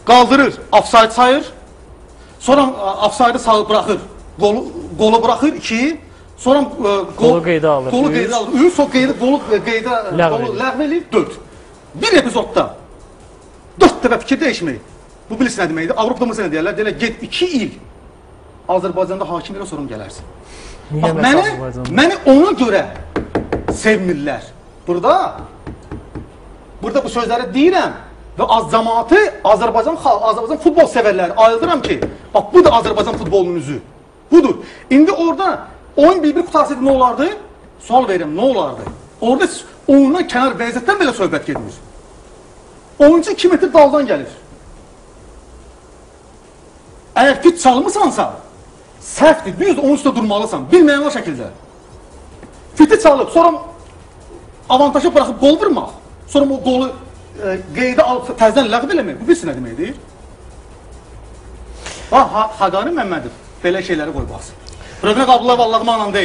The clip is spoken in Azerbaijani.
qaldırır, ofsayd sayır. Sonra ofsaydı sağ buraxır, qolu buraxır 2. Sonra qolu qeydə alır. Qolu qeydə alır. 3 sonra qolu ləğv eləyir 4. Bir epizodda 4 dəfə fikir dəyişmək. Bu bilirsin nə deməkdir? Avropada məsələn deyirlər, deyirlər get 2 il Azərbaycanda hakimlərə sorun gələrsin. Bax, məni ona görə sevmirlər. Burada bu sözləri deyirəm və cəmaatı Azərbaycan futbol sevərləri ayıldıram ki, bax bu da Azərbaycan futbolunun üzü. Budur. İndi orada oyun bir qutarsaydı nə olardı? Sual verirəm, nə olardı? Orada oyundan kənar vəziyyətdən belə söhbət gedir. Oyuncu 2 metr daldan gəlir. Əgər fit çalmısansa, səhvdir, düzdür, onun üstə durmalısan, bilməyənlər şəkildə. Fiti çalıb, sonra avantajı bıraxıb qol vurmaq, sonra o qolu qeydə alıb təzdən ləğv eləmək, bu bilsin nə deməkdir? Xaqani Məmmədov belə şeyləri qoy baxsın. Rövnə Qablılar vallahi mənam deyil.